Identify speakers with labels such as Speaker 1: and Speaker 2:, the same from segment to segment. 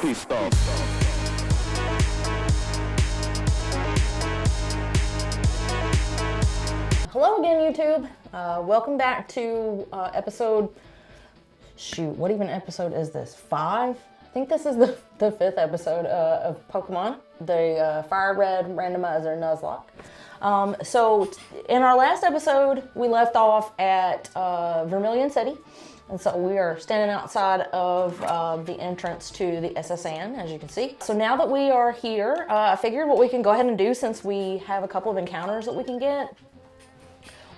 Speaker 1: freestyle.
Speaker 2: Hello again, YouTube. Welcome back to episode, shoot, what even episode is this? 5? I think this is the 5th episode of Pokemon, the Fire Red Randomizer Nuzlocke. So in our last episode, we left off at Vermilion City. And so we are standing outside of the entrance to the SSN, as you can see. So now that we are here, I figured what we can go ahead and do, since we have a couple of encounters that we can get.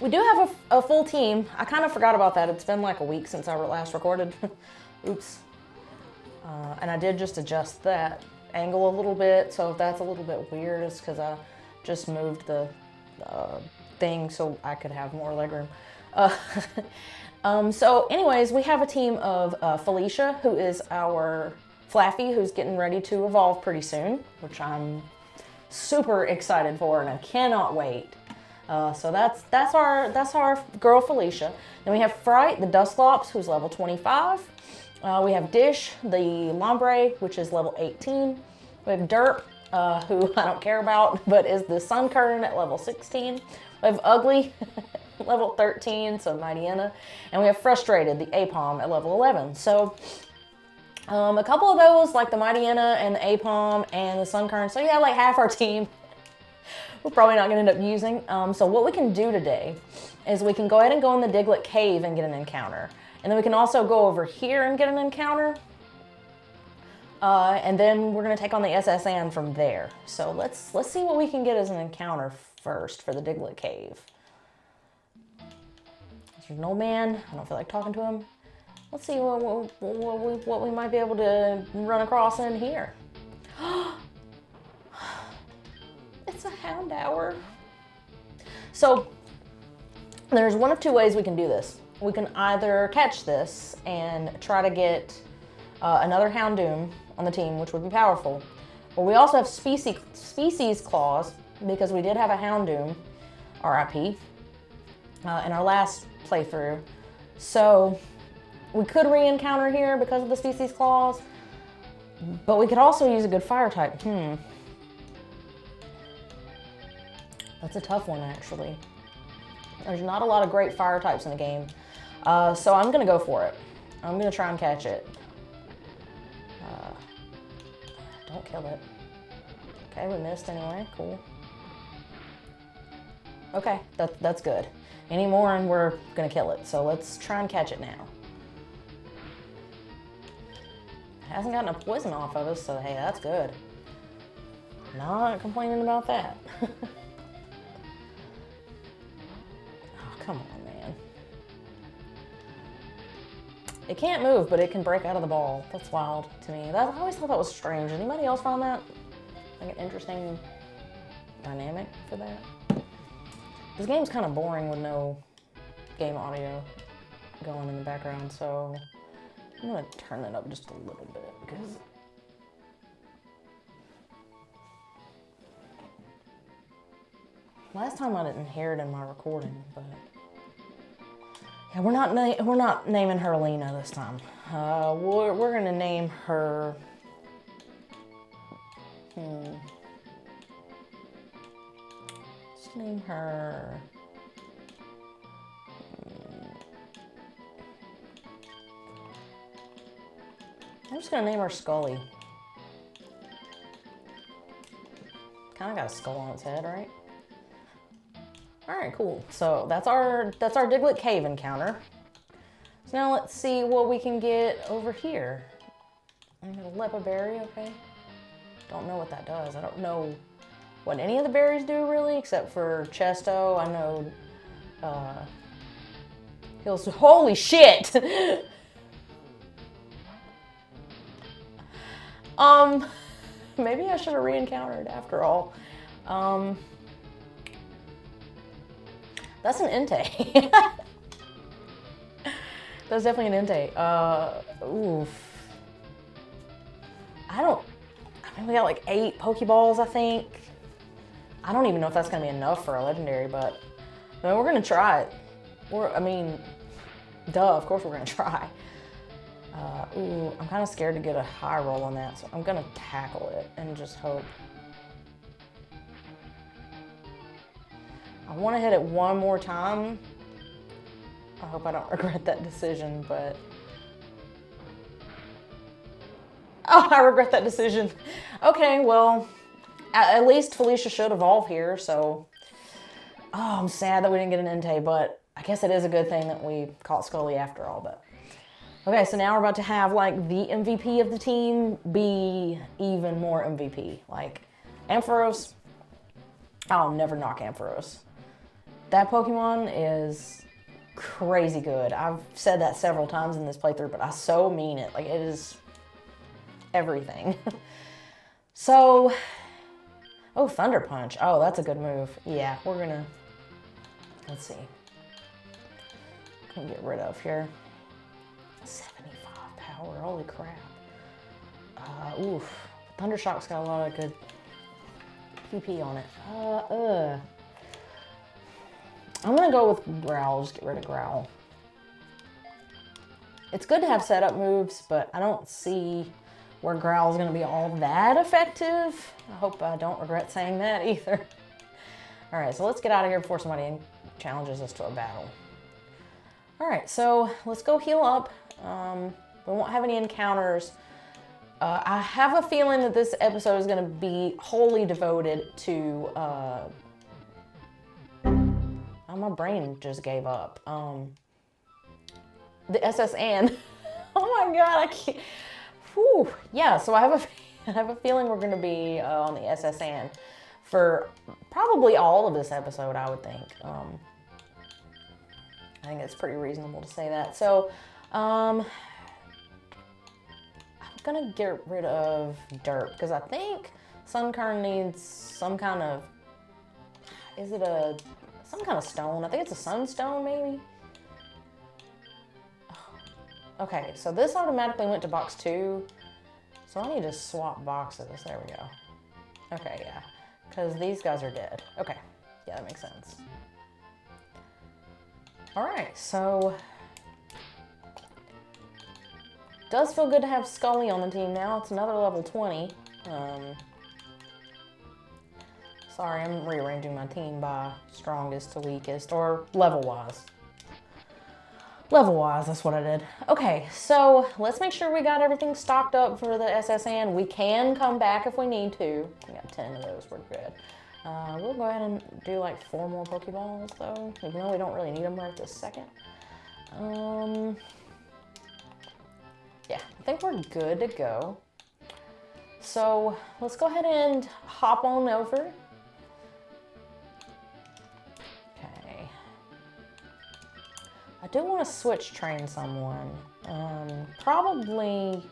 Speaker 2: We do have a full team. I kind of forgot about that. It's been like a week since I last recorded. Oops. And I did just adjust that angle a little bit. So if that's a little bit weird, it's because I just moved the thing so I could have more legroom. So anyways, we have a team of Felicia, who is our Flaffy, who's getting ready to evolve pretty soon, which I'm super excited for, and I cannot wait. So that's our girl Felicia. Then we have Fright, the Dusclops, who's level 25. We have Dish, the Lombre, which is level 18. We have Derp, who I don't care about, but is the Sunkern at level 16. We have Ugly, level 13, so Mightyena. And we have Frustrated, the Apom, at level 11. So a couple of those, like the Mightyena and the Apom and the Sunkern. So yeah, like half our team we're probably not going to end up using. So what we can do today is we can go ahead and go in the Diglett Cave and get an encounter. And then we can also go over here and get an encounter. And then we're going to take on the SSN from there. So let's see what we can get as an encounter first for the Diglett Cave. There's no man. I don't feel like talking to him. Let's see what we might be able to run across in here. It's a Houndour. So there's one of two ways we can do this. We can either catch this and try to get another Houndoom on the team, which would be powerful. But we also have species claws, because we did have a Houndoom, RIP, in our last playthrough. So we could re-encounter here because of the species claws, but we could also use a good fire type. That's a tough one, actually. There's not a lot of great fire types in the game. So I'm gonna go for it. I'm gonna try and catch it. Don't kill it. Okay, we missed anyway, cool. Okay, that's good. Any more and we're gonna kill it. So let's try and catch it now. It hasn't gotten a poison off of us, so hey, that's good. Not complaining about that. Come on, man. It can't move, but it can break out of the ball. That's wild to me. I always thought that was strange. Anybody else find that like an interesting dynamic for that? This game's kind of boring with no game audio going in the background, so I'm gonna turn it up just a little bit because last time I didn't hear it in my recording, but yeah, we're not naming her Lena this time. We're gonna name her. Let's name her. I'm just gonna name her Scully. Kind of got a skull on its head, right? All right, cool. So that's our Diglett Cave encounter. So now let's see what we can get over here. I got a Lepa Berry, okay. Don't know what that does. I don't know what any of the berries do really, except for Chesto. I know heals. Holy shit! Maybe I should have re-encountered after all. That's an Entei. That's definitely an Entei. Oof. I mean, we got like 8 Pokeballs, I think. I don't even know if that's gonna be enough for a legendary, but I mean, we're gonna try it. I mean, duh, of course we're gonna try. Ooh, I'm kind of scared to get a high roll on that, so I'm gonna tackle it and just hope. I want to hit it one more time. I hope I don't regret that decision, but... Oh, I regret that decision. Okay, well, at least Felicia should evolve here, so... Oh, I'm sad that we didn't get an Entei, but I guess it is a good thing that we caught Scully after all, but... Okay, so now we're about to have, like, the MVP of the team be even more MVP. Like, Ampharos, I'll never knock Ampharos. That Pokemon is crazy good. I've said that several times in this playthrough, but I so mean it. Like, it is everything. So, oh, Thunder Punch. Oh, that's a good move. Yeah, we're gonna, let's see. Can get rid of here. 75 power, holy crap. Oof. Thunder Shock's got a lot of good PP on it. I'm gonna go with Growl, just get rid of Growl. It's good to have setup moves, but I don't see where Growl is gonna be all that effective. I hope I don't regret saying that either. All right, so let's get out of here before somebody challenges us to a battle. All right, so let's go heal up. We won't have any encounters. I have a feeling that this episode is gonna be wholly devoted to, oh, my brain just gave up. The SSN. Oh my God, I can't. Whew. Yeah, so I have a feeling we're gonna be on the SSN for probably all of this episode, I would think. I think it's pretty reasonable to say that. So, I'm gonna get rid of Dirt because I think Sunkern needs some kind of, is it some kind of stone? I think it's a sunstone maybe? Okay, so this automatically went to box 2. So I need to swap boxes. There we go. Okay, yeah. Because these guys are dead. Okay, yeah, that makes sense. All right, so does feel good to have Scully on the team now. It's another level 20. Sorry, I'm rearranging my team by strongest to weakest, or level-wise. Level-wise, that's what I did. Okay, so let's make sure we got everything stocked up for the SSN. We can come back if we need to. We got 10 of those, we're good. We'll go ahead and do like 4 more Pokeballs though, even though we don't really need them right this second. Yeah, I think we're good to go. So let's go ahead and hop on over. Okay. I do want to switch train someone. Probably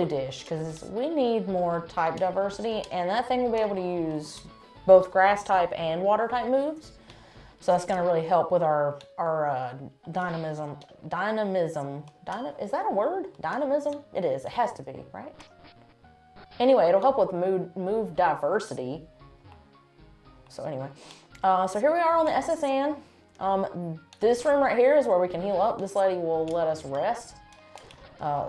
Speaker 2: Dish, because we need more type diversity, and that thing will be able to use both grass type and water type moves. So that's going to really help with our dynamism. Is that a word? Dynamism? It is. It has to be, right? Anyway, it'll help with move diversity. So anyway, so here we are on the SSN. This room right here is where we can heal up. This lady will let us rest.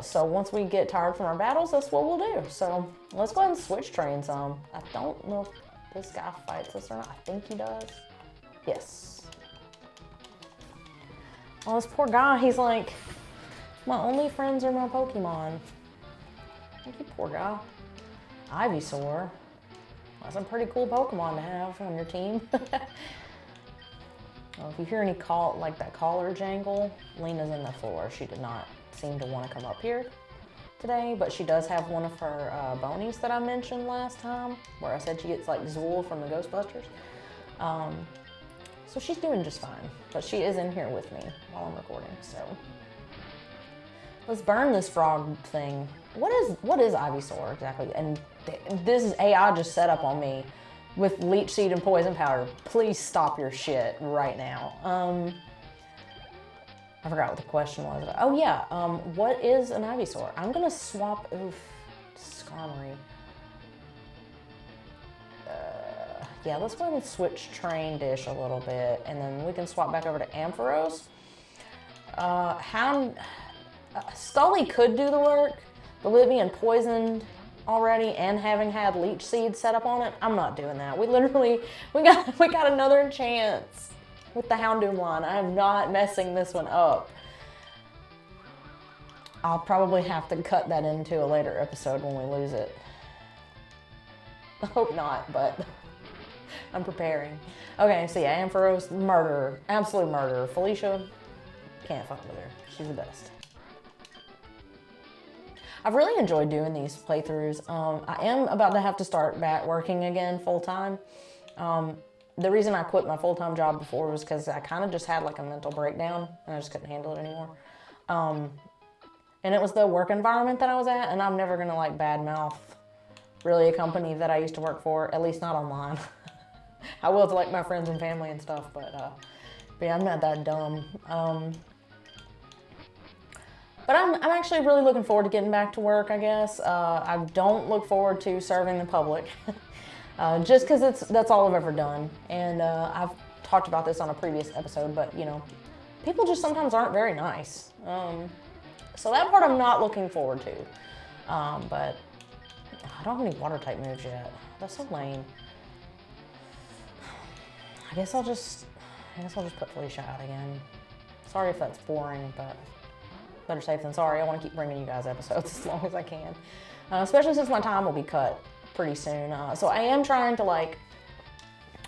Speaker 2: So once we get tired from our battles, that's what we'll do. So let's go ahead and switch train some. I don't know if this guy fights us or not. I think he does. Yes. Oh, this poor guy, he's like, my only friends are my Pokemon. Thank you, poor guy. Ivysaur. That's a pretty cool Pokemon to have on your team. Well, if you hear any like that collar jangle, Lena's in the floor. She did not seem to want to come up here today, but she does have one of her bonies that I mentioned last time, where I said she gets like Zool from the Ghostbusters. So she's doing just fine, but she is in here with me while I'm recording, so. Let's burn this frog thing. What is Ivysaur exactly? And this is AI just set up on me with leech seed and poison powder. Please stop your shit right now. I forgot what the question was. Oh yeah, what is an Ivysaur? I'm gonna swap, Skarmory. Yeah, let's go ahead and switch train Dish a little bit, and then we can swap back over to Ampharos. Scully could do the work, but with it being poisoned already and having had leech seeds set up on it, I'm not doing that. We got another chance with the Houndoom line. I am not messing this one up. I'll probably have to cut that into a later episode when we lose it. I hope not, but I'm preparing. Okay, so yeah, Ampharos, murderer, absolute murderer. Felicia, can't fuck with her. She's the best. I've really enjoyed doing these playthroughs. I am about to have to start back working again full-time. The reason I quit my full-time job before was because I kind of just had like a mental breakdown and I just couldn't handle it anymore. And it was the work environment that I was at, and I'm never gonna like badmouth really a company that I used to work for, at least not online. I will to like my friends and family and stuff, but yeah, I'm not that dumb. But I'm actually really looking forward to getting back to work, I guess. I don't look forward to serving the public, just because that's all I've ever done. And I've talked about this on a previous episode, but you know, people just sometimes aren't very nice. So that part I'm not looking forward to. But I don't have any water type moves yet. That's so lame. I guess I'll just put Felicia out again. Sorry if that's boring, but better safe than sorry. I want to keep bringing you guys episodes as long as I can, especially since my time will be cut pretty soon. So I am trying to like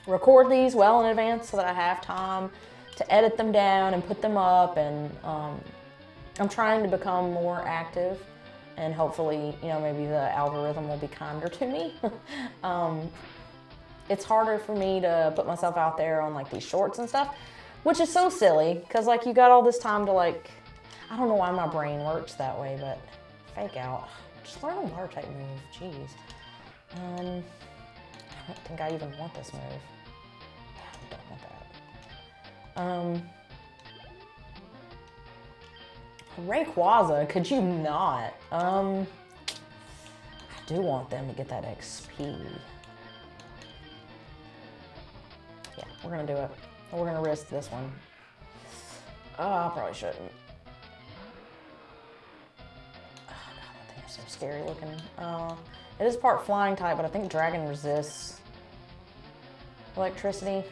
Speaker 2: record these well in advance so that I have time to edit them down and put them up, and I'm trying to become more active, and hopefully, you know, maybe the algorithm will be kinder to me. It's harder for me to put myself out there on like these shorts and stuff, which is so silly, because like you got all this time to like, I don't know why my brain works that way, but fake out. Just learn a water type move, jeez. I don't think I even want this move. I don't want that. Rayquaza, could you not? I do want them to get that XP. Yeah, we're gonna do it. We're gonna risk this one. I probably shouldn't. Oh god, that thing is so scary looking. It is part flying type, but I think dragon resists electricity.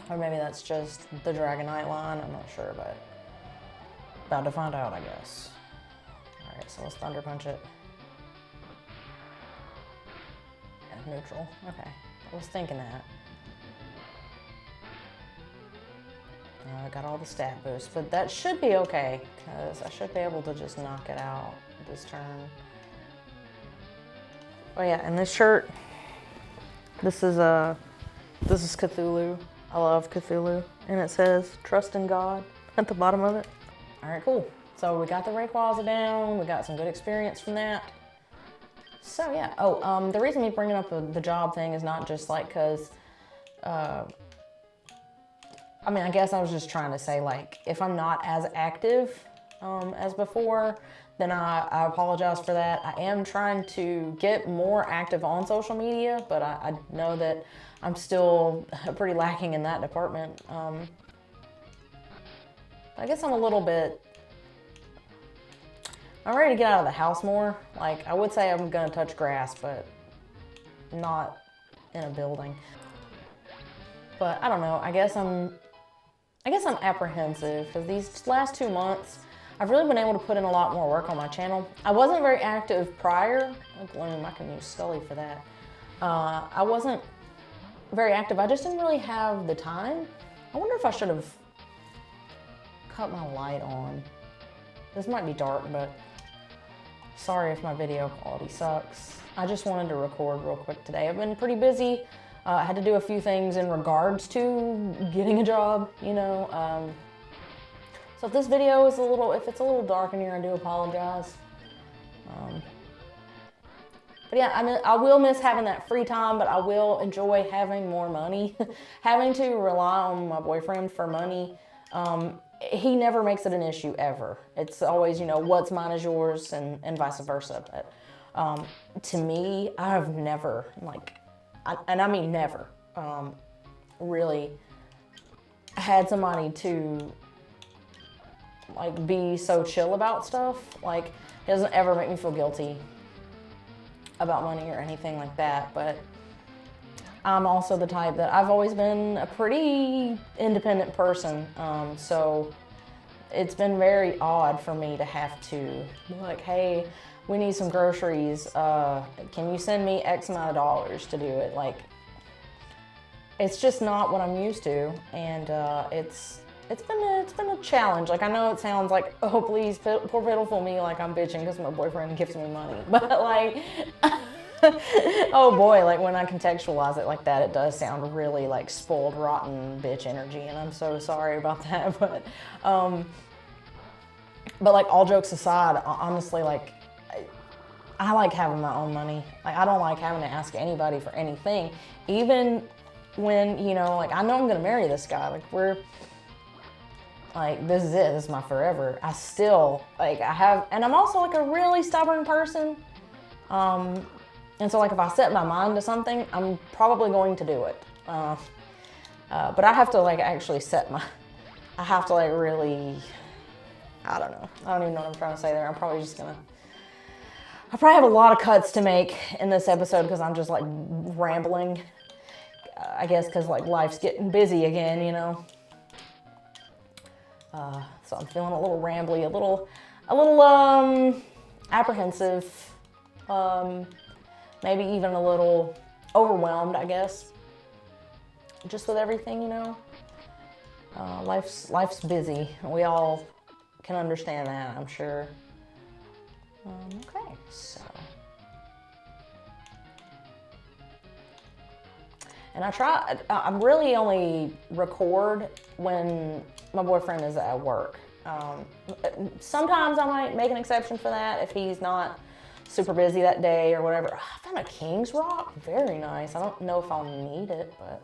Speaker 2: Or maybe that's just the Dragonite line, I'm not sure, but about to find out, I guess. All right, so let's Thunder Punch it. Yeah, neutral, okay. I was thinking that. I got all the stat boosts, but that should be okay, because I should be able to just knock it out this turn. Oh yeah, and this shirt, this is Cthulhu. I love Cthulhu, and it says "Trust in God" at the bottom of it. All right, cool. So we got the Rayquaza down. We got some good experience from that. So yeah. Oh, the reason me bringing up the job thing is not just like because. I mean, I guess I was just trying to say, like, if I'm not as active as before, then I apologize for that. I am trying to get more active on social media, but I know that I'm still pretty lacking in that department. I guess I'm ready to get out of the house more. Like, I would say I'm gonna touch grass, but not in a building. But I don't know, I guess I'm apprehensive, because these last 2 months, I've really been able to put in a lot more work on my channel. I wasn't very active prior. Oh, Bloom, I can use Scully for that. I wasn't very active. I just didn't really have the time. I wonder if I should have cut my light on. This might be dark, but sorry if my video quality sucks. I just wanted to record real quick today. I've been pretty busy. I had to do a few things in regards to getting a job, you know. So if this video is if it's a little dark in here, I do apologize. But yeah, I mean, I will miss having that free time, but I will enjoy having more money. Having to rely on my boyfriend for money, he never makes it an issue ever. It's always, you know, what's mine is yours, and vice versa. But to me, I have never, like, and I mean never, really had somebody to like be so chill about stuff. Like, he doesn't ever make me feel guilty about money or anything like that. But I'm also the type that I've always been a pretty independent person. So it's been very odd for me to have to be like, hey, we need some groceries. Can you send me X amount of dollars to do it? Like, it's just not what I'm used to, and it's been a challenge. Like, I know it sounds like, oh please, poor pitiful me, like I'm bitching because my boyfriend gives me money, but like, oh boy, like when I contextualize it like that, it does sound really like spoiled, rotten bitch energy, and I'm so sorry about that. But like, all jokes aside, honestly, like, I like having my own money. Like, I don't like having to ask anybody for anything, even when, you know, like, I know I'm gonna marry this guy. Like, we're, like, this is it, this is my forever. I still, like, and I'm also like a really stubborn person. And so like, if I set my mind to something, I'm probably going to do it. But I have to like actually I have to like really, I don't know. I don't even know what I'm trying to say there. I probably have a lot of cuts to make in this episode because I'm just like rambling. I guess because like life's getting busy again, you know. So I'm feeling a little rambly, a little apprehensive, maybe even a little overwhelmed, I guess. Just with everything, you know. Life's busy. We all can understand that, I'm sure. Okay, so. And I really only record when my boyfriend is at work. Sometimes I might make an exception for that if he's not super busy that day or whatever. I found a King's Rock, very nice. I don't know if I'll need it, but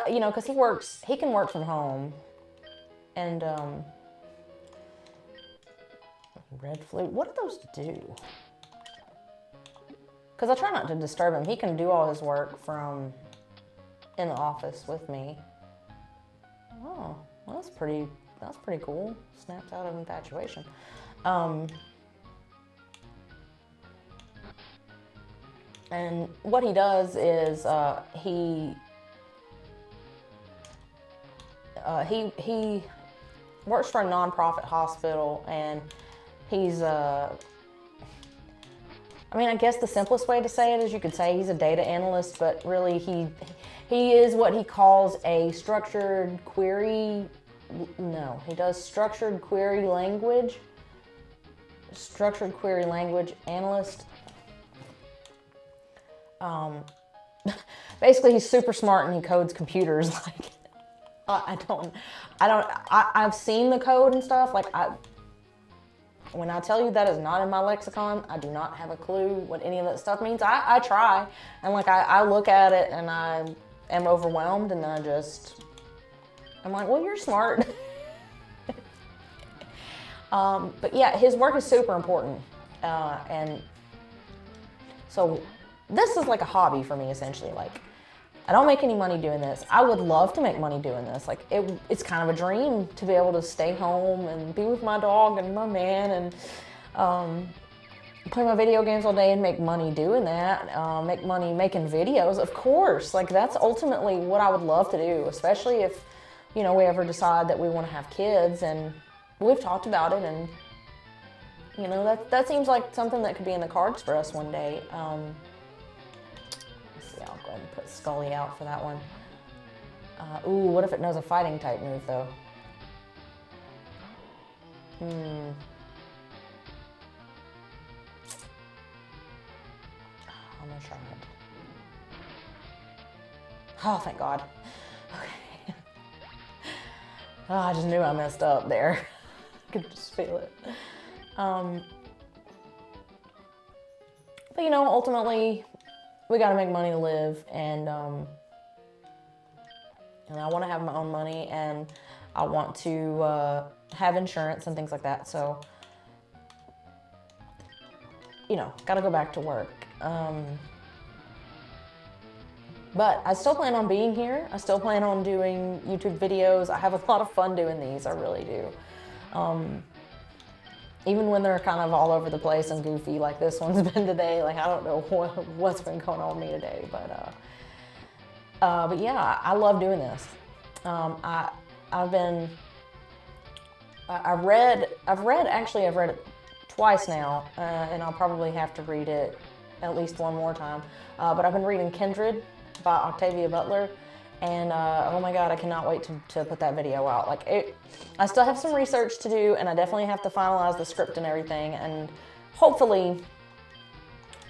Speaker 2: you know, because he can work from home, and red flute, what do those do? Because I try not to disturb him. He can do all his work from in the office with me. Oh, well, that's pretty cool. Snaps out of infatuation. And what he does is he works for a nonprofit hospital, and he's I mean, I guess the simplest way to say it is you could say he's a data analyst, but really he is what he calls a structured query. No, he does structured query language analyst. Basically, he's super smart and he codes computers. Like, I've seen the code and stuff. Like, when I tell you that is not in my lexicon, I do not have a clue what any of that stuff means. I try, and like, I look at it and I am overwhelmed, and then I'm like, well, you're smart. But yeah, his work is super important. And so this is like a hobby for me, essentially. Like, I don't make any money doing this. I would love to make money doing this. Like, it's kind of a dream to be able to stay home and be with my dog and my man and play my video games all day and make money doing that. Make money making videos, of course. Like, that's ultimately what I would love to do, especially if, you know, we ever decide that we want to have kids. And we've talked about it, and, you know, that seems like something that could be in the cards for us one day. I'll go ahead and put Scully out for that one. Ooh, what if it knows a fighting type move, though? I'm gonna try it. Oh, thank God. Okay. Oh, I just knew I messed up there. I could just feel it. But, you know, ultimately, we gotta make money to live, and I want to have my own money, and I want to have insurance and things like that. So, you know, gotta go back to work. But I still plan on being here. I still plan on doing YouTube videos. I have a lot of fun doing these, I really do. Even when they're kind of all over the place and goofy, like this one's been today. Like, I don't know what's been going on with me today, but yeah, I love doing this. I've read it twice now, and I'll probably have to read it at least one more time. But I've been reading Kindred by Octavia Butler, and oh my God, I cannot wait to put that video out. Like, I still have some research to do, and I definitely have to finalize the script and everything, and hopefully,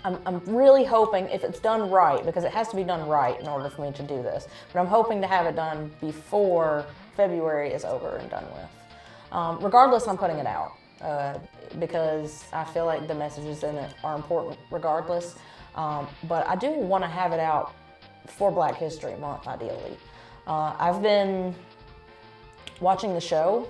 Speaker 2: I'm really hoping, if it's done right, because it has to be done right in order for me to do this, but I'm hoping to have it done before February is over and done with. Regardless, I'm putting it out, because I feel like the messages in it are important regardless, but I do want to have it out for Black History Month, ideally. I've been watching the show,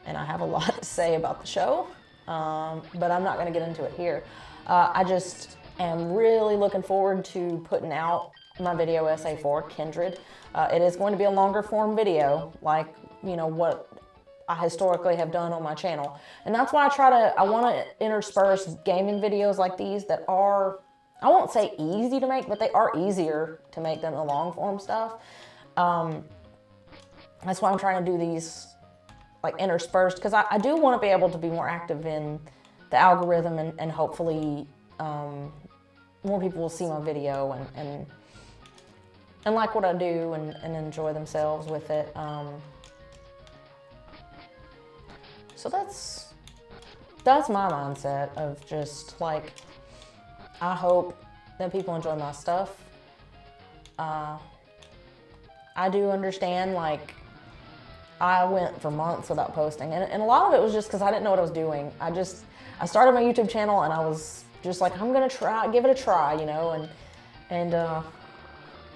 Speaker 2: and I have a lot to say about the show, but I'm not going to get into it here. I just am really looking forward to putting out my video essay for Kindred. It is going to be a longer form video, like, you know, what I historically have done on my channel. And that's why I want to intersperse gaming videos like these that are, I won't say easy to make, but they are easier to make than the long form stuff. That's why I'm trying to do these like interspersed, because I do want to be able to be more active in the algorithm, and hopefully more people will see my video and like what I do and enjoy themselves with it. So that's my mindset of just like, I hope that people enjoy my stuff. I do understand, like, I went for months without posting, and a lot of it was just because I didn't know what I was doing. I started my YouTube channel, and I was just like, I'm gonna give it a try, you know, and I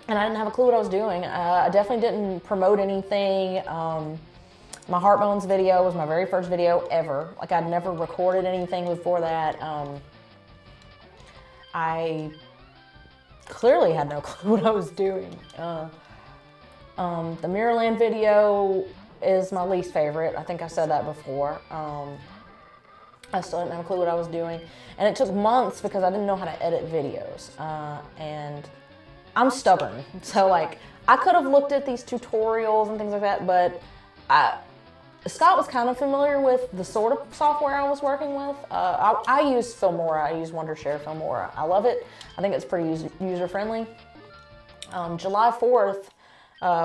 Speaker 2: didn't have a clue what I was doing. I definitely didn't promote anything. My Heart Bones video was my very first video ever. Like, I'd never recorded anything before that. I clearly had no clue what I was doing. The Mirrorland video is my least favorite. I think I said that before. I still didn't have a clue what I was doing. And it took months because I didn't know how to edit videos. And I'm stubborn. So, like, I could have looked at these tutorials and things like that, but Scott was kind of familiar with the sort of software I was working with. I use Filmora. I use Wondershare Filmora. I love it. I think it's pretty user-friendly. July 4th,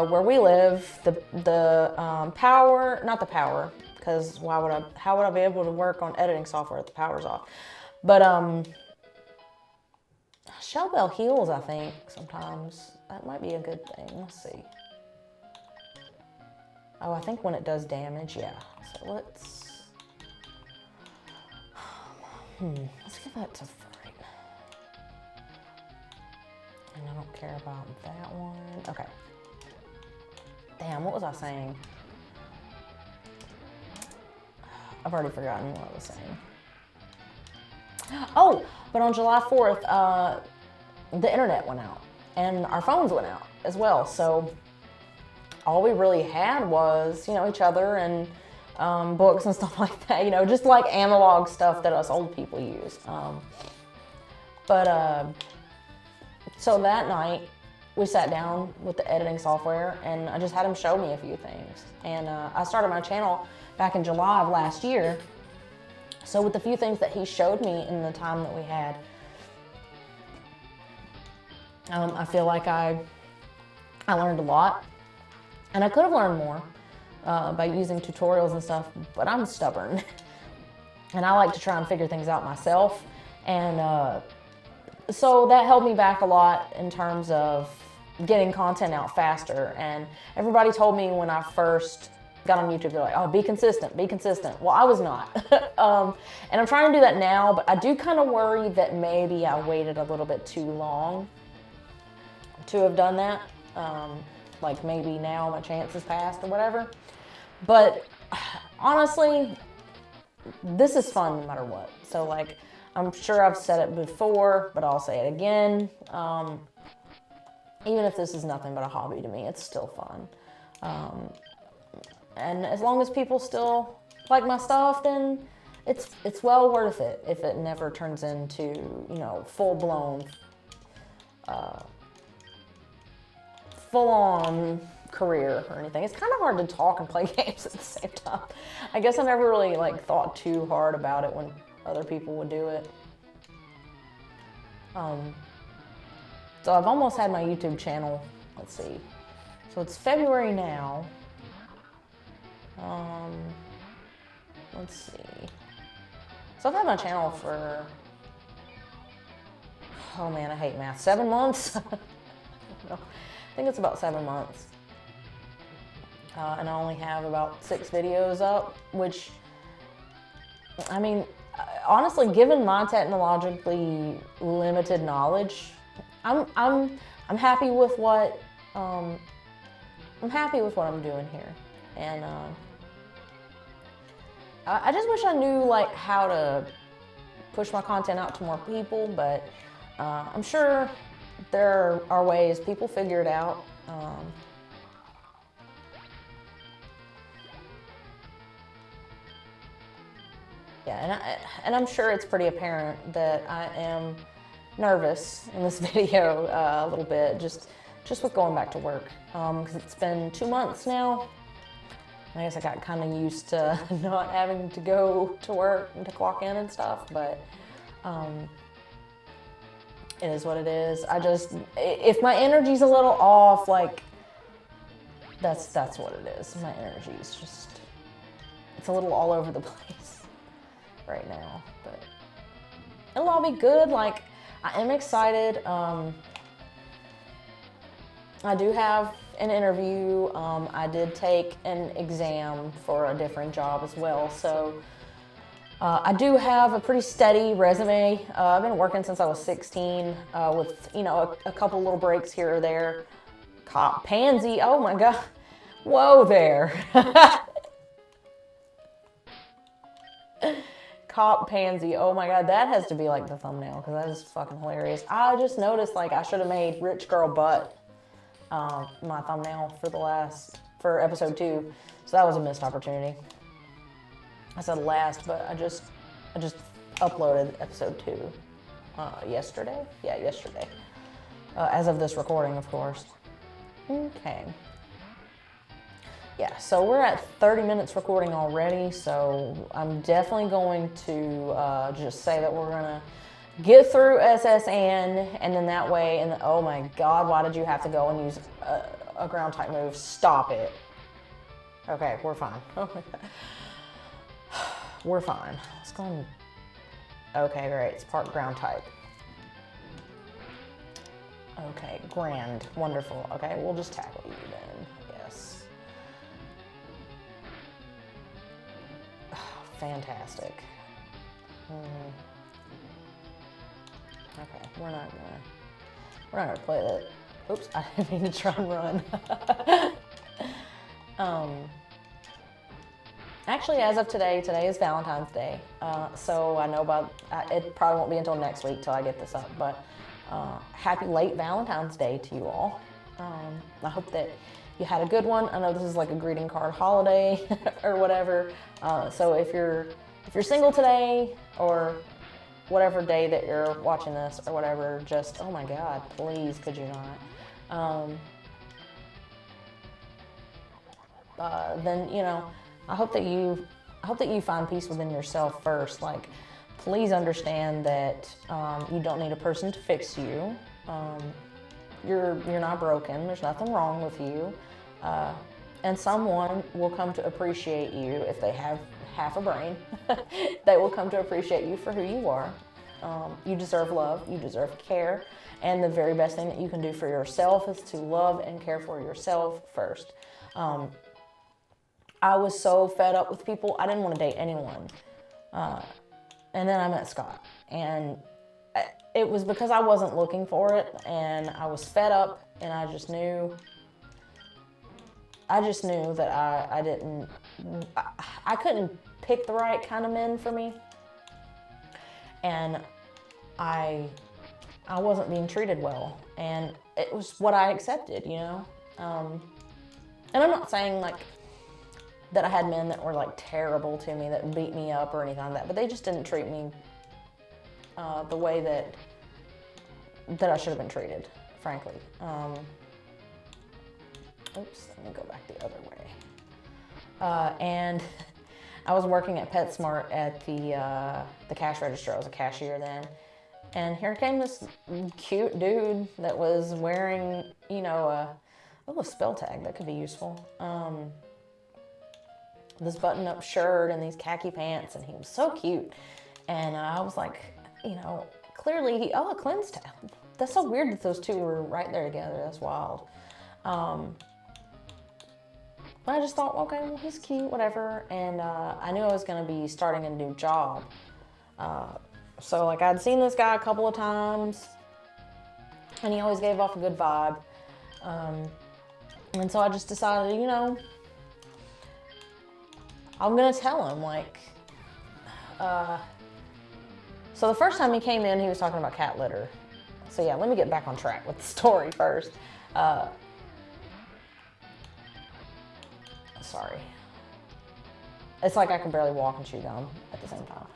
Speaker 2: where we live, the power, not the power, because how would I be able to work on editing software if the power's off? But Shell Bell heals, I think, sometimes. That might be a good thing. Let's see. Oh, I think when it does damage, yeah. So let's give that to Fright. And I don't care about that one. Okay. Damn, what was I saying? I've already forgotten what I was saying. Oh, but on July 4th, the internet went out and our phones went out as well. So all we really had was, you know, each other and books and stuff like that, you know, just like analog stuff that us old people use. So that night we sat down with the editing software and I just had him show me a few things. And I started my channel back in July of last year. So with the few things that he showed me in the time that we had, I feel like I learned a lot. And I could have learned more by using tutorials and stuff, but I'm stubborn. And I like to try and figure things out myself. And so that held me back a lot in terms of getting content out faster. And everybody told me when I first got on YouTube, they're like, oh, be consistent, be consistent. Well, I was not. And I'm trying to do that now, but I do kind of worry that maybe I waited a little bit too long to have done that. Like maybe now my chance has passed or whatever. But honestly, this is fun no matter what. So like, I'm sure I've said it before, but I'll say it again. even if this is nothing but a hobby to me, it's still fun. And as long as people still like my stuff, then it's well worth it if it never turns into, you know, full-blown, full-on career or anything. It's kind of hard to talk and play games at the same time. I guess I never really like thought too hard about it when other people would do it. So I've almost had my YouTube channel, let's see. So it's February now. Let's see. So I've had my channel for, oh man, I hate math, 7 months? I think it's about 7 months. And I only have about 6 videos up, which, I mean, honestly, given my technologically limited knowledge, I'm happy with what I'm doing here, and I just wish I knew like how to push my content out to more people, but I'm sure there are ways. People figure it out. Yeah, and I'm sure it's pretty apparent that I am nervous in this video a little bit, just with going back to work, because it's been 2 months now. I guess I got kind of used to not having to go to work and to clock in and stuff, but it is what it is. If my energy's a little off, like, that's what it is. My energy is just, it's a little all over the place right now, but it'll all be good. Like, I am excited. I do have an interview. I did take an exam for a different job as well, so I do have a pretty steady resume. I've been working since I was 16, with, you know, a couple little breaks here or there. Cop pansy, oh my God. Whoa there. Cop pansy, oh my God, that has to be like the thumbnail, because that is fucking hilarious. I just noticed, like, I should have made rich girl butt my thumbnail for episode 2, so that was a missed opportunity. I said last, but I just uploaded episode 2 yesterday. Yeah, yesterday. As of this recording, of course. Okay. Yeah, so we're at 30 minutes recording already, so I'm definitely going to just say that we're gonna get through SSN, and then that way, and oh my God, why did you have to go and use a ground type move? Stop it. Okay, we're fine. Oh my God. We're fine. Let's go and, okay, great, it's part ground type. Okay, grand, wonderful. Okay, we'll just tackle you then, yes. Fantastic. Okay, we're not gonna play that. Oops, I didn't mean to try and run. Actually, as of today is Valentine's Day. So I know it probably won't be until next week till I get this up, but happy late Valentine's Day to you all. I hope that you had a good one. I know this is like a greeting card holiday or whatever. So if you're single today, or whatever day that you're watching this or whatever, just, oh my God, please, could you not? Then, you know, I hope that you find peace within yourself first. Like, please understand that you don't need a person to fix you. You're not broken. There's nothing wrong with you. And someone will come to appreciate you if they have half a brain. They will come to appreciate you for who you are. You deserve love. You deserve care. And the very best thing that you can do for yourself is to love and care for yourself first. I was so fed up with people. I didn't want to date anyone. And then I met Scott. And it was because I wasn't looking for it. And I was fed up. And I just knew that I couldn't pick the right kind of men for me. And I wasn't being treated well. And it was what I accepted, you know? And I'm not saying like that I had men that were like terrible to me, that beat me up or anything like that, but they just didn't treat me the way that I should have been treated, frankly. Oops, let me go back the other way. And I was working at PetSmart at the cash register. I was a cashier then. And here came this cute dude that was wearing, you know, a spell tag that could be useful. This button-up shirt and these khaki pants, and he was so cute. And I was like, you know, clearly a cleanse tag. That's so weird that those two were right there together. That's wild. But I just thought, okay, well, he's cute, whatever. And I knew I was going to be starting a new job. So like I'd seen this guy a couple of times, and he always gave off a good vibe. And so I just decided, you know, I'm gonna tell him, like, so the first time he came in, he was talking about cat litter. So yeah, let me get back on track with the story first. Sorry. It's like I can barely walk and chew gum at the same time.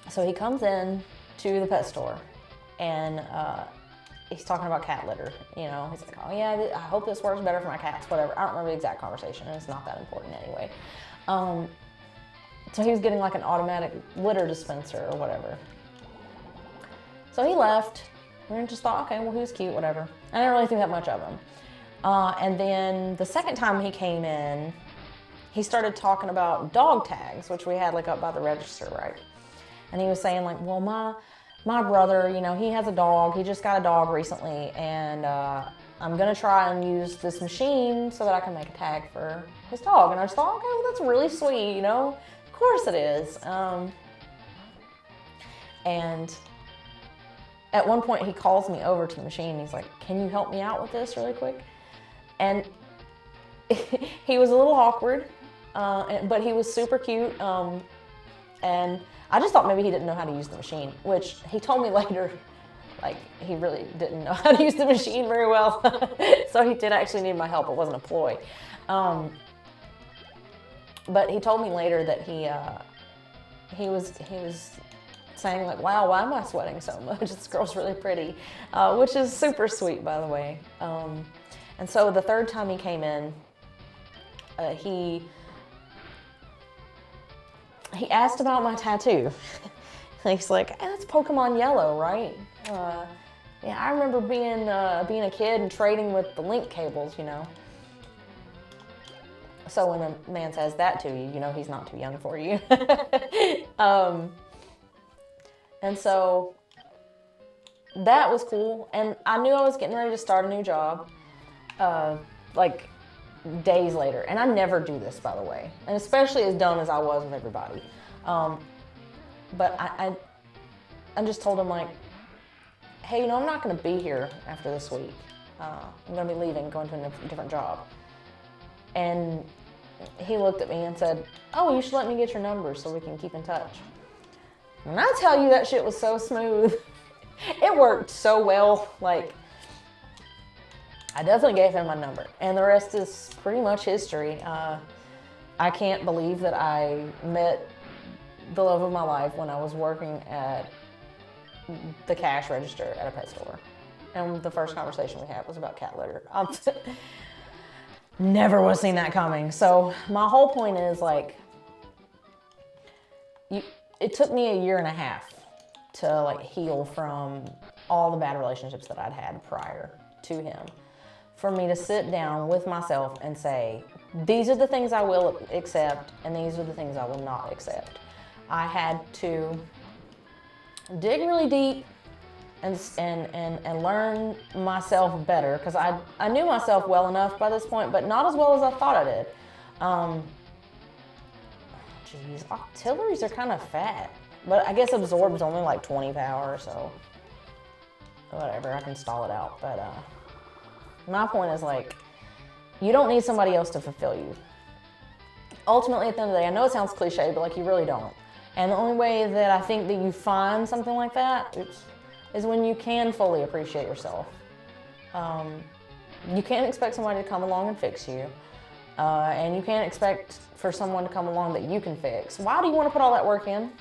Speaker 2: So he comes in to the pet store, and he's talking about cat litter. You know, he's like, oh yeah, I hope this works better for my cats, whatever. I don't remember the exact conversation, and it's not that important anyway. So he was getting like an automatic litter dispenser or whatever. So he left, and I just thought, okay, well, he was cute, whatever. I didn't really think that much of him. And then the second time he came in, he started talking about dog tags, which we had like up by the register, right? And he was saying like, well, my brother, you know, he has a dog. He just got a dog recently, and I'm gonna try and use this machine so that I can make a tag for his dog. And I just thought, okay, well, that's really sweet, you know? Of course it is. And at one point he calls me over to the machine. He's like, can you help me out with this really quick? And he was a little awkward, but he was super cute. And I just thought maybe he didn't know how to use the machine, which he told me later, like, he really didn't know how to use the machine very well. So he did actually need my help. It wasn't a ploy. But he told me later that he was saying like, wow, why am I sweating so much? This girl's really pretty, which is super sweet, by the way. And so the third time he came in, he asked about my tattoo. He's like, hey, that's Pokemon Yellow, right? Yeah, I remember being a kid and trading with the link cables, you know. So when a man says that to you, you know he's not too young for you. And so that was cool. And I knew I was getting ready to start a new job, like days later. And I never do this, by the way. And especially as dumb as I was with everybody. But I just told him like, hey, you know, I'm not gonna be here after this week. I'm gonna be leaving, going to a different job. And he looked at me and said, oh, you should let me get your number so we can keep in touch. When I tell you that shit was so smooth, it worked so well. Like, I definitely gave him my number, and the rest is pretty much history. I can't believe that I met the love of my life when I was working at the cash register at a pet store. And the first conversation we had was about cat litter. Never would have seen that coming. So my whole point is like, it took me 1.5 years to like heal from all the bad relationships that I'd had prior to him. For me to sit down with myself and say, these are the things I will accept and these are the things I will not accept. I had to dig really deep and learn myself better, because I knew myself well enough by this point, but not as well as I thought I did. Geez, octilleries are kind of fat, but I guess absorb's only like 20 power, so whatever, I can stall it out. But my point is like, you don't need somebody else to fulfill you. Ultimately, at the end of the day, I know it sounds cliche, but like you really don't. And the only way that I think that you find something like that, is when you can fully appreciate yourself. You can't expect somebody to come along and fix you. And you can't expect for someone to come along that you can fix. Why do you want to put all that work in?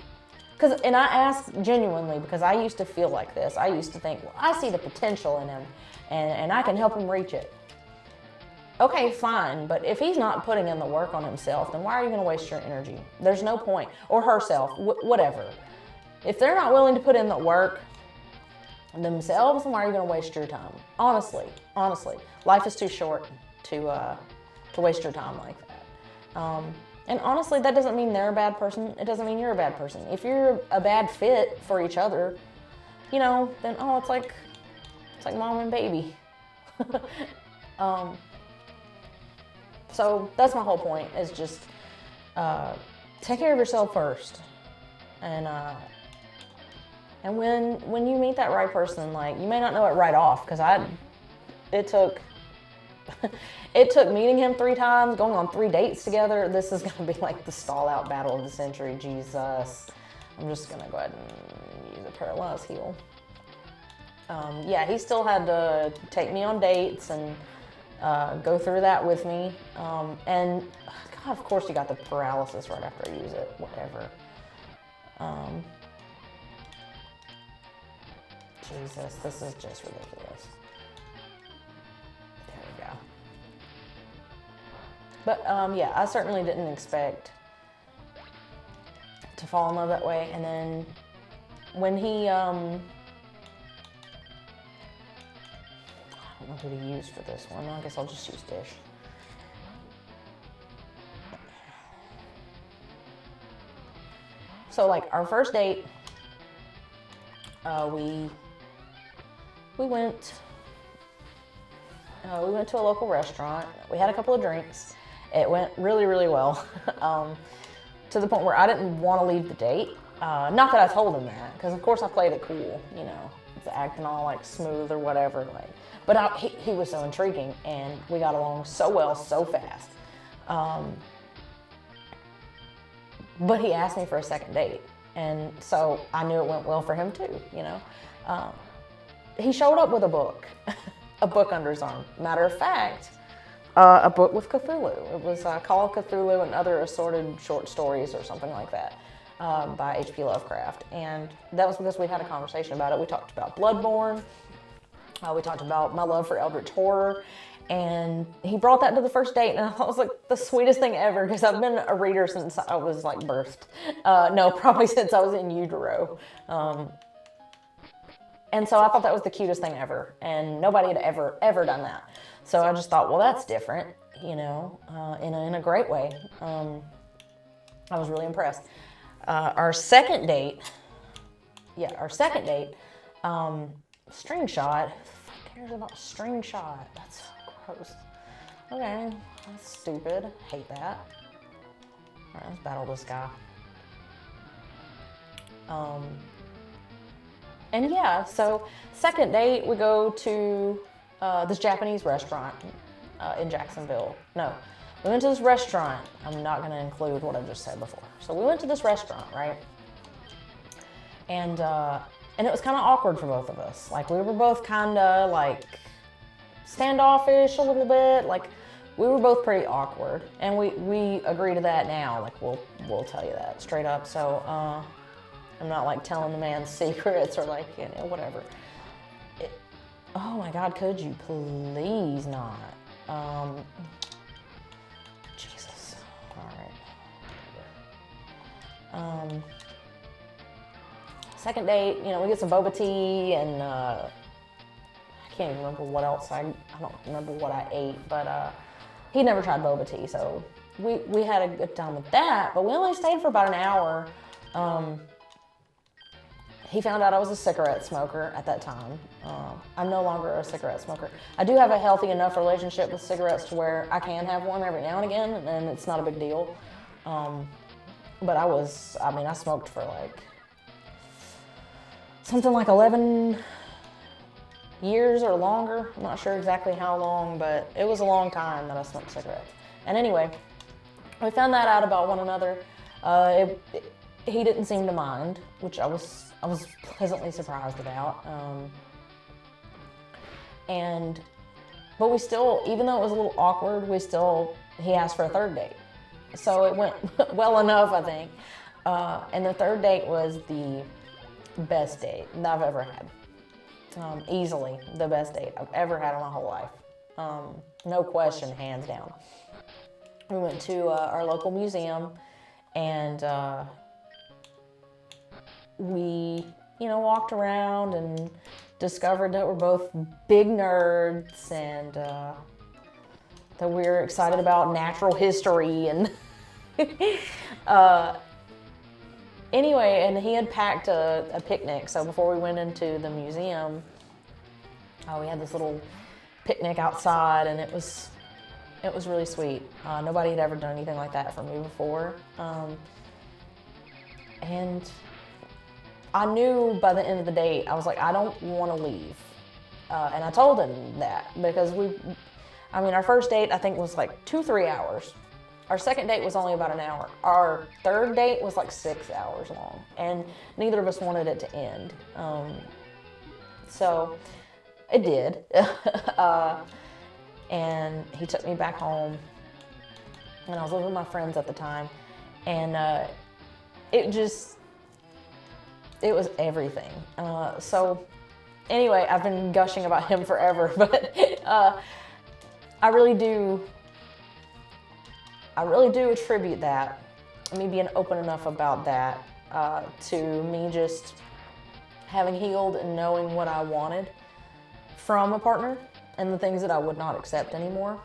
Speaker 2: And I ask genuinely because I used to feel like this. I used to think, well, I see the potential in him and I can help him reach it. Okay, fine, but if he's not putting in the work on himself, then why are you going to waste your energy? There's no point. Or herself, whatever. If they're not willing to put in the work themselves, then why are you going to waste your time? Honestly, life is too short to waste your time like that. And honestly, that doesn't mean they're a bad person. It doesn't mean you're a bad person. If you're a bad fit for each other, you know, then it's like mom and baby. So that's my whole point, is just take care of yourself first. And when you meet that right person, like, you may not know it right off, because it took meeting him 3 times, going on 3 dates together. This is gonna be like the stall out battle of the century, Jesus. I'm just gonna go ahead and use a paralyzed heal. Yeah, he still had to take me on dates and go through that with me. And God, of course you got the paralysis right after I use it, whatever. Jesus, this is just ridiculous. There we go. But yeah, I certainly didn't expect to fall in love that way. And then when he, I don't know who to use for this one. I guess I'll just use Dish. So like our first date, we went to a local restaurant. We had a couple of drinks. It went really, really well. To the point where I didn't want to leave the date. Not that I told him that, because of course I played it cool, you know, acting all like smooth or whatever. Like, but he was so intriguing, and we got along so well, so fast. But he asked me for a second date, and so I knew it went well for him too, you know. He showed up with a book, a book under his arm. Matter of fact, a book with Cthulhu. It was Call of Cthulhu and Other Assorted Short Stories or something like that, by H.P. Lovecraft. And that was because we had a conversation about it. We talked about Bloodborne. We talked about my love for Eldritch Horror. And he brought that to the first date, and I thought it was like the sweetest thing ever, because I've been a reader since I was like birthed. No, probably since I was in utero. And so I thought that was the cutest thing ever, and nobody had ever done that. So I just thought, well, that's different, you know, in a great way. I was really impressed. Our second date, string shot. Who the fuck cares about string shot? That's so gross. Okay, that's stupid. Hate that. All right, let's battle this guy. And yeah, so second date, we go to this Japanese restaurant in Jacksonville. No, we went to this restaurant. I'm not going to include what I just said before. So we went to this restaurant, right? And it was kind of awkward for both of us. Like, we were both kind of like standoffish a little bit. Like, we were both pretty awkward, and we agree to that now. Like, we'll tell you that straight up. So I'm not like telling the man secrets or like, you know, whatever. Oh my God, could you please not? Jesus. All right. Second date, you know, we get some boba tea, and I can't even remember what else I don't remember what I ate, but he never tried boba tea, so we had a good time with that. But we only stayed for about an hour. He found out I was a cigarette smoker at that time. I'm no longer a cigarette smoker. I do have a healthy enough relationship with cigarettes to where I can have one every now and again, and it's not a big deal. But I smoked for like something like 11 years or longer. I'm not sure exactly how long, but it was a long time that I smoked cigarettes. And anyway, we found that out about one another. he didn't seem to mind, which I was pleasantly surprised about. But we still, even though it was a little awkward, he asked for a third date. So it went well enough, I think. And the third date was the best date that I've ever had. Easily the best date I've ever had in my whole life. No question, hands down. We went to our local museum, and we, walked around and discovered that we're both big nerds, and that we're excited about natural history, and anyway, and he had packed a picnic. So before we went into the museum, we had this little picnic outside, and it was really sweet. Nobody had ever done anything like that for me before. And I knew by the end of the date, I was like, I don't want to leave. And I told him that because our first date, I think, was like 2-3 hours. Our second date was only about an hour. Our third date was like 6 hours long, and neither of us wanted it to end. So it did. And he took me back home, and I was living with my friends at the time, and it was everything. So anyway, I've been gushing about him forever, but I really do attribute that, me being open enough about that, to me just having healed and knowing what I wanted from a partner and the things that I would not accept anymore.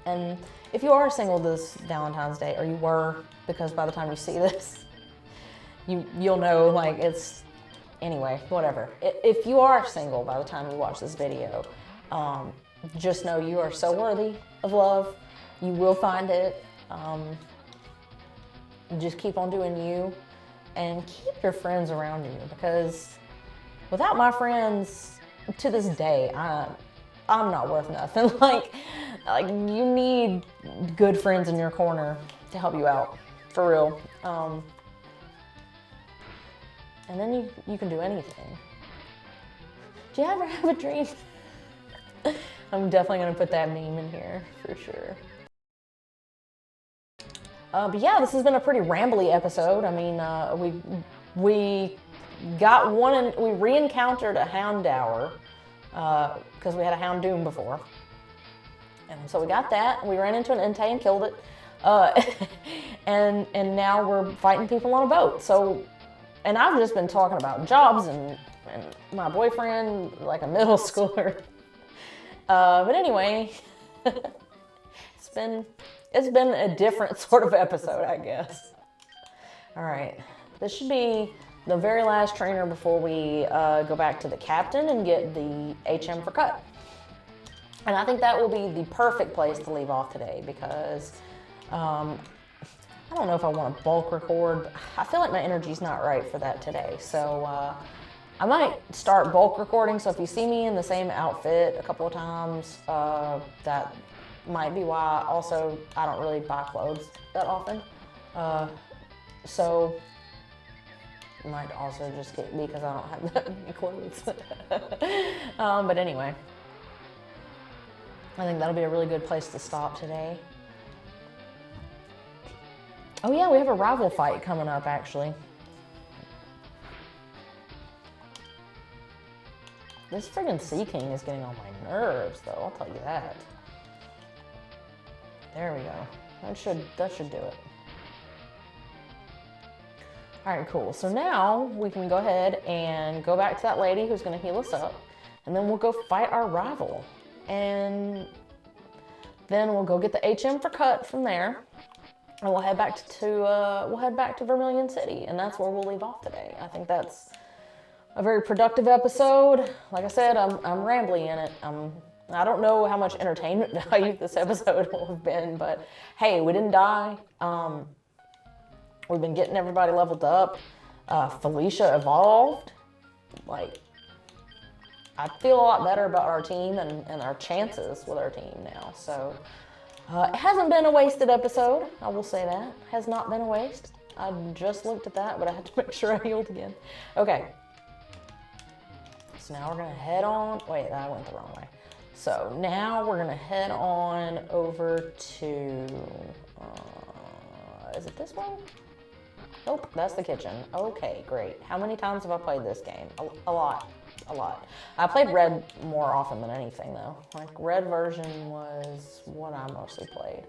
Speaker 2: And if you are single this Valentine's Day, or you were, because by the time you see this, you'll know, like, it's, anyway, whatever. If you are single by the time you watch this video, just know you are so worthy of love. You will find it. Just keep on doing you, and keep your friends around you, because without my friends, to this day, I'm not worth nothing. Like you need good friends in your corner to help you out, for real. And then you can do anything. Do you ever have a dream? I'm definitely gonna put that meme in here for sure. But yeah, this has been a pretty rambly episode. I mean, we got one, and we re-encountered a Houndour, because we had a Houndoom before. And so we got that, we ran into an Entei and killed it. And now we're fighting people on a boat. So, and I've just been talking about jobs and my boyfriend, like a middle schooler. But anyway, it's been a different sort of episode, I guess. All right, this should be the very last trainer before we go back to the captain and get the HM for cut. And I think that will be the perfect place to leave off today, because I don't know if I want to bulk record, but I feel like my energy's not right for that today. So I might start bulk recording. So if you see me in the same outfit a couple of times, that might be why. Also, I don't really buy clothes that often. So it might also just be because I don't have that many clothes. But anyway, I think that'll be a really good place to stop today. Oh yeah, we have a rival fight coming up, actually. This friggin' Sea King is getting on my nerves, though, I'll tell you that. There we go. That should do it. All right, cool. So now we can go ahead and go back to that lady who's gonna heal us up, and then we'll go fight our rival. And then we'll go get the HM for cut from there, and we'll head back to Vermilion City, and that's where we'll leave off today. I think that's a very productive episode. Like I said, I'm rambly in it. I don't know how much entertainment value this episode will have been, but hey, we didn't die. We've been getting everybody leveled up. Felicia evolved. Like, I feel a lot better about our team and our chances with our team now. So it hasn't been a wasted episode. I will say that. Has not been a waste. I just looked at that, but I had to make sure I healed again. Okay. So now we're gonna head on, wait, I went the wrong way. So now we're gonna head on over to, is it this one? Nope, that's the kitchen. Okay, great. How many times have I played this game? A lot. I played Red more often than anything though. Like Red version was what I mostly played.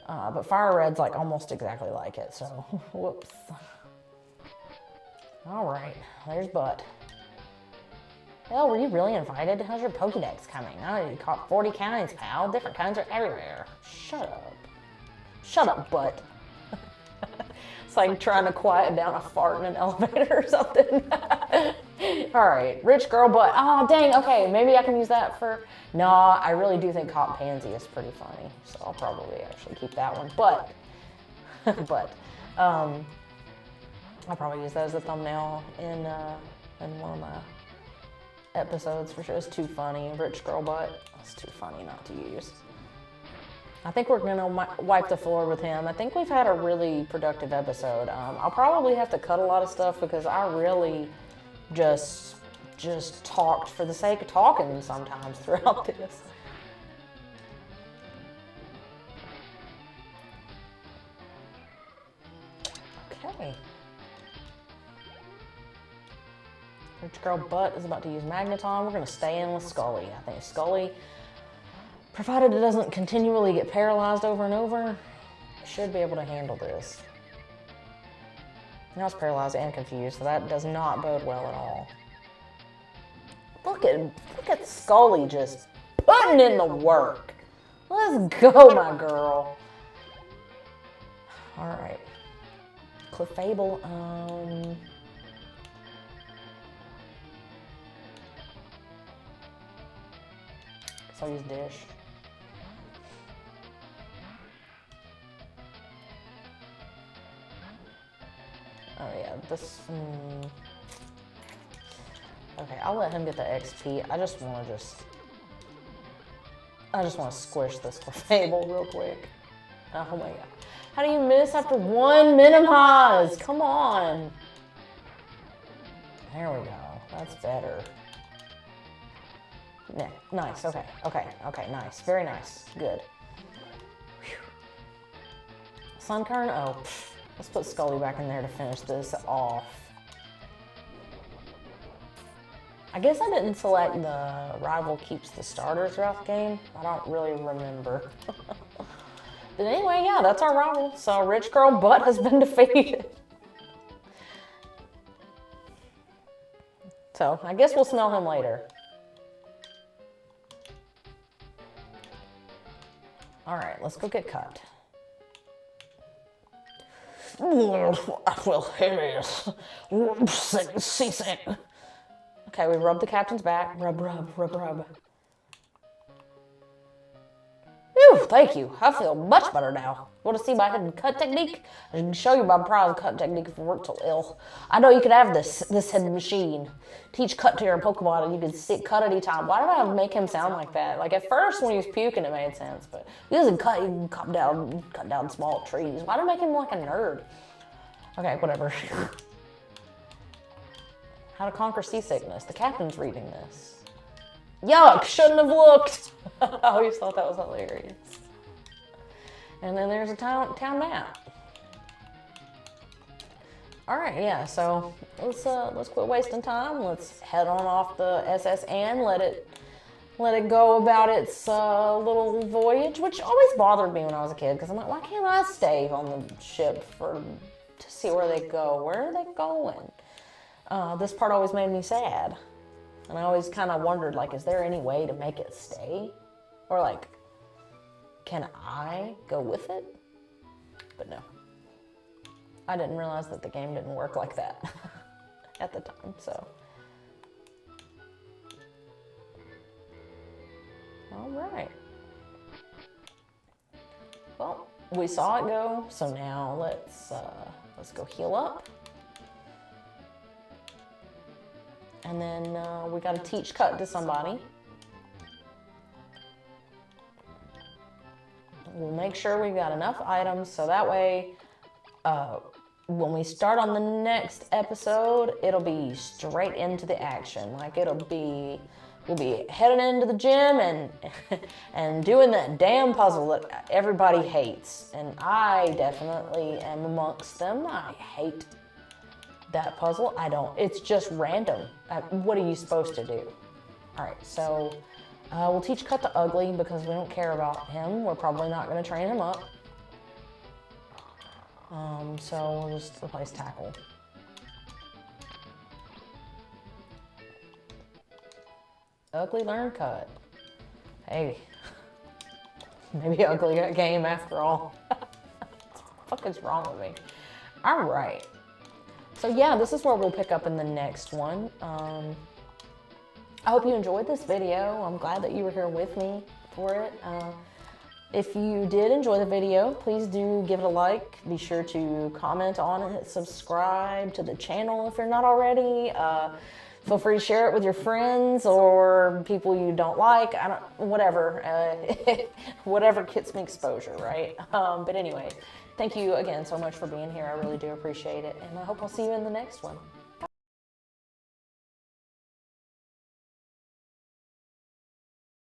Speaker 2: But Fire Red's like almost exactly like it, so whoops. All right, there's Butt. Hell, were you really invited? How's your Pokédex coming? Oh, you caught 40 kinds, pal. Different kinds are everywhere. Shut up. Shut up, Butt. It's like trying to quiet down a fart in an elevator or something. All right, rich girl Butt. Oh, dang, okay, maybe I can use that for... No, I really do think Hot Pansy is pretty funny, so I'll probably actually keep that one. But I'll probably use that as a thumbnail in one of my episodes for sure. It's too funny. Rich girl Butt. It's too funny not to use. I think we're gonna wipe the floor with him. I think we've had a really productive episode. I'll probably have to cut a lot of stuff because I really just talked for the sake of talking sometimes throughout this. Okay. Rich girl Butt is about to use Magneton. We're gonna stay in with Scully. I think Scully, provided it doesn't continually get paralyzed over and over, should be able to handle this. Now it's paralyzed and confused, so that does not bode well at all. Look at Scully just putting in the work. Let's go, my girl. All right. Clefable, so I'll use Dish. Oh yeah, this, okay, I'll let him get the XP. I just want to squish this Clefable real quick. Oh my god. How do you miss after one Minimize? Come on. There we go. That's better. Yeah, nice. Okay, nice. Very nice. Good. Whew. Sunkern? Oh, pfft. Let's put Scully back in there to finish this off. I guess I didn't select the rival keeps the starter throughout the game. I don't really remember. But anyway, yeah, that's our rival. So Rich Girl Butt has been defeated. So I guess we'll smell him later. All right, let's go get cut. I feel hideous. Seasick. Okay, we rub the captain's back. Rub, rub, rub, rub. Whew, thank you. I feel much better now. Want to see my hidden cut technique? I can show you my prize cut technique if you weren't so ill. I know you can have this hidden machine. Teach cut to your Pokemon and you can see cut anytime. Why did I make him sound like that? Like at first when he was puking it made sense, but using cut, you can cut down small trees. Why did I make him like a nerd? Okay, whatever. How to conquer seasickness. The captain's reading this. Yuck, shouldn't have looked. I always thought that was hilarious. And then there's a town map. All right, yeah, so let's quit wasting time. Let's head on off the SS and let it go about its little voyage, which always bothered me when I was a kid, because I'm like, why can't I stay on the ship to see where they go? Where are they going? This part always made me sad. And I always kind of wondered, like, is there any way to make it stay? Or, like, can I go with it? But no. I didn't realize that the game didn't work like that at the time, so. All right. Well, we saw it go, so now let's go heal up. And then we got to teach cut to somebody. We'll make sure we've got enough items so that way when we start on the next episode, it'll be straight into the action. Like we'll be heading into the gym and doing that damn puzzle that everybody hates. And I definitely am amongst them. I hate that puzzle. It's just random. What are you supposed to do? All right, so we'll teach Cut the Ugly because we don't care about him. We're probably not going to train him up. So we'll just replace Tackle. Ugly learn Cut. Hey, maybe Ugly got game after all. What the fuck is wrong with me? All right. So yeah, this is where we'll pick up in the next one. I hope you enjoyed this video. I'm glad that you were here with me for it. If you did enjoy the video, please do give it a like. Be sure to comment on it, subscribe to the channel if you're not already. Feel free to share it with your friends or people you don't like. Whatever. Whatever gets me exposure, right? But anyway, thank you again so much for being here. I really do appreciate it. And I hope I'll see you in the next one.